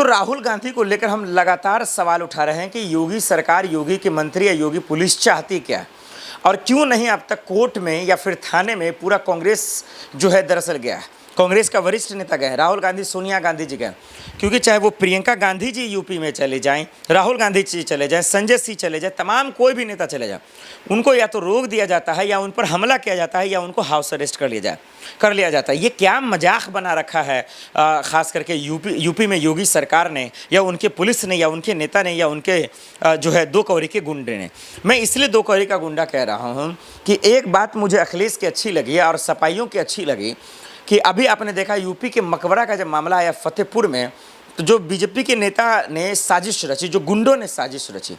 दोस्तों, राहुल गांधी को लेकर हम लगातार सवाल उठा रहे हैं कि योगी सरकार, योगी के मंत्री या योगी पुलिस चाहती क्या है और क्यों नहीं अब तक कोर्ट में या फिर थाने में पूरा कांग्रेस जो है दरअसल गया है। कांग्रेस का वरिष्ठ नेता गए, राहुल गांधी, सोनिया गांधी जी गए, क्योंकि चाहे वो प्रियंका गांधी जी यूपी में चले जाएं, राहुल गांधी जी चले जाएं, संजय सिंह चले जाएं, तमाम कोई भी नेता चले जाए, उनको या तो रोक दिया जाता है या उन पर हमला किया जाता है या उनको हाउस अरेस्ट कर लिया जाता है। ये क्या मजाक बना रखा है ख़ास करके यूपी में योगी सरकार ने या उनके पुलिस ने या उनके नेता ने या उनके जो है दो कौड़ी के गुंडे ने। मैं इसलिए दो कौड़ी का गुंडा कह रहा हूँ कि एक बात मुझे अखिलेश की अच्छी लगी और सपाइयों की अच्छी लगी कि अभी आपने देखा यूपी के मकबरा का जब मामला आया फतेहपुर में, तो जो बीजेपी के नेता ने साजिश रची, जो गुंडों ने साजिश रची,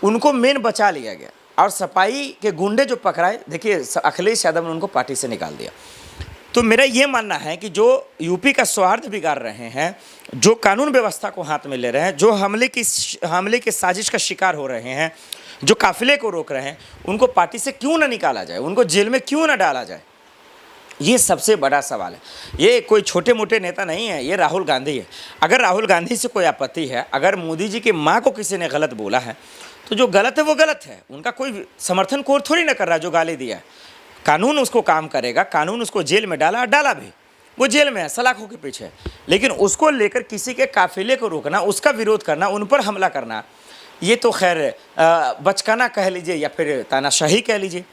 उनको मेन बचा लिया गया और सपाई के गुंडे जो पकड़ाए, देखिए अखिलेश यादव ने उनको पार्टी से निकाल दिया। तो मेरा ये मानना है कि जो यूपी का सौहार्द बिगाड़ रहे हैं, जो कानून व्यवस्था को हाथ में ले रहे हैं, जो हमले की साजिश का शिकार हो रहे हैं, जो काफिले को रोक रहे हैं, उनको पार्टी से क्यों ना निकाला जाए, उनको जेल में क्यों ना डाला जाए, ये सबसे बड़ा सवाल है। ये कोई छोटे मोटे नेता नहीं है, ये राहुल गांधी है। अगर राहुल गांधी से कोई आपत्ति है, अगर मोदी जी की माँ को किसी ने गलत बोला है, तो जो गलत है वो गलत है, उनका कोई समर्थन कोर्ट थोड़ी ना कर रहा। जो गाली दिया है, कानून उसको काम करेगा, कानून उसको जेल में डाला भी, वो जेल में है सलाखों के पीछे। लेकिन उसको लेकर किसी के काफिले को रोकना, उसका विरोध करना, उन पर हमला करना, ये तो खैर बचकाना कह लीजिए या फिर तानाशाही कह लीजिए।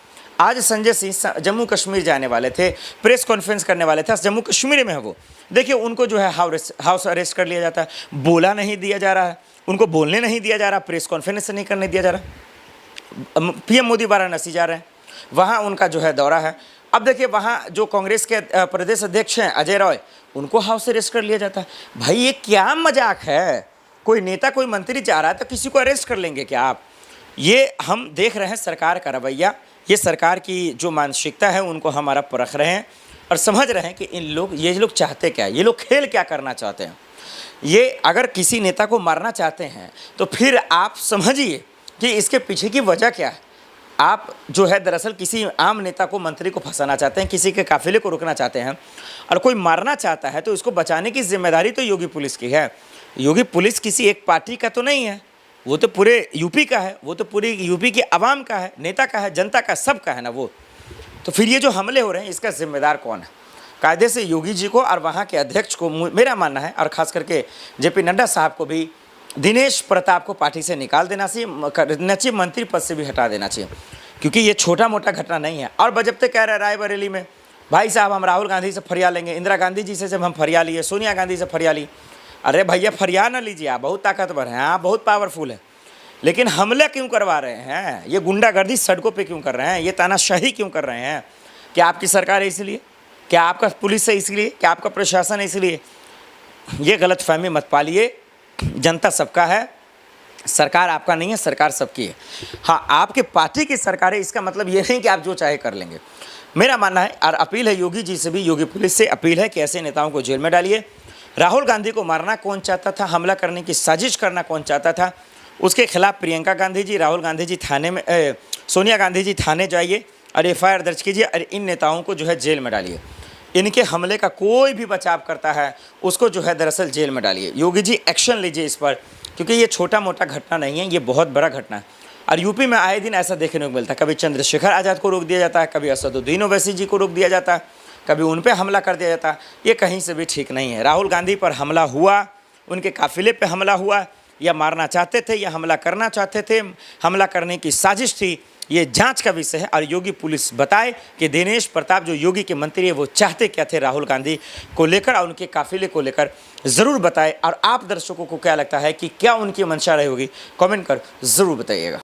आज संजय सिंह जम्मू कश्मीर जाने वाले थे, प्रेस कॉन्फ्रेंस करने वाले थे, जम्मू कश्मीर में है वो, देखिए उनको जो है हाउस अरेस्ट कर लिया जाता है, बोला नहीं दिया जा रहा है, उनको बोलने नहीं दिया जा रहा, प्रेस कॉन्फ्रेंस नहीं करने दिया जा रहा। पीएम मोदी वाराणसी जा रहे हैं, वहाँ उनका जो है दौरा है। अब देखिए वहाँ जो कांग्रेस के प्रदेश अध्यक्ष हैं अजय रॉय, उनको हाउस अरेस्ट कर लिया जाता है। भाई ये क्या मजाक है? कोई नेता कोई मंत्री जा रहा है तो किसी को अरेस्ट कर लेंगे क्या आप? ये हम देख रहे हैं सरकार का रवैया, ये सरकार की जो मानसिकता है उनको हमारा परख रहे हैं और समझ रहे हैं कि ये लोग चाहते क्या है, ये लोग खेल क्या करना चाहते हैं। ये अगर किसी नेता को मारना चाहते हैं तो फिर आप समझिए कि इसके पीछे की वजह क्या है। आप जो है दरअसल किसी आम नेता को, मंत्री को फंसाना चाहते हैं, किसी के काफिले को रोकना चाहते हैं, और कोई मारना चाहता है तो इसको बचाने की जिम्मेदारी तो योगी पुलिस की है। योगी पुलिस किसी एक पार्टी का तो नहीं है, वो तो पूरे यूपी का है, वो तो पूरी यूपी की आवाम का है, नेता का है, जनता का, सबका है ना वो। तो फिर ये जो हमले हो रहे हैं इसका जिम्मेदार कौन है? कायदे से योगी जी को और वहाँ के अध्यक्ष को मेरा मानना है, और ख़ास करके जेपी नड्डा साहब को भी दिनेश प्रताप को पार्टी से निकाल देना चाहिए, मंत्री पद से भी हटा देना चाहिए, क्योंकि ये छोटा मोटा घटना नहीं है। और बजब्ते कह रहे रायबरेली में, भाई साहब हम राहुल गांधी से फरियाद लेंगे, इंदिरा गांधी जी से जब हम फरियाद लिए, सोनिया गांधी से फरियाद ली। अरे भैया फरियाद ना लीजिए, आप बहुत ताकतवर हैं, आप बहुत पावरफुल है, लेकिन हमले क्यों करवा रहे हैं? ये गुंडागर्दी सड़कों पे क्यों कर रहे हैं? ये तानाशाही क्यों कर रहे हैं? क्या आपकी सरकार है इसलिए? क्या आपका पुलिस है इसलिए? क्या आपका प्रशासन है इसलिए? ये गलतफहमी मत पालिए। जनता सबका है, सरकार आपका नहीं है, सरकार सबकी है। हाँ, आपके पार्टी की सरकार है, इसका मतलब ये नहीं कि आप जो चाहे कर लेंगे। मेरा मानना है और अपील है योगी जी से भी, योगी पुलिस से अपील है कि ऐसे नेताओं को जेल में डालिए। राहुल गांधी को मारना कौन चाहता था, हमला करने की साजिश करना कौन चाहता था, उसके खिलाफ प्रियंका गांधी जी, राहुल गांधी जी थाने में, सोनिया गांधी जी थाने जाइए और एफआईआर दर्ज कीजिए और इन नेताओं को जो है जेल में डालिए। इनके हमले का कोई भी बचाव करता है उसको जो है दरअसल जेल में डालिए। योगी जी एक्शन लीजिए इस पर, क्योंकि ये छोटा मोटा घटना नहीं है, ये बहुत बड़ा घटना है। और यूपी में आए दिन ऐसा देखने को मिलता है, कभी चंद्रशेखर आज़ाद को रोक दिया जाता है, कभी असदुद्दीन ओवैसी जी को रोक दिया जाता है, कभी उन पर हमला कर दिया जाता है। ये कहीं से भी ठीक नहीं है। राहुल गांधी पर हमला हुआ, उनके काफिले पर हमला हुआ, या मारना चाहते थे या हमला करना चाहते थे, हमला करने की साजिश थी, ये जांच का विषय है। और योगी पुलिस बताए कि दिनेश प्रताप जो योगी के मंत्री है वो चाहते क्या थे राहुल गांधी को लेकर और उनके काफिले को लेकर, ज़रूर बताए। और आप दर्शकों को क्या लगता है कि क्या उनकी मंशा रही होगी, कमेंट कर ज़रूर बताइएगा।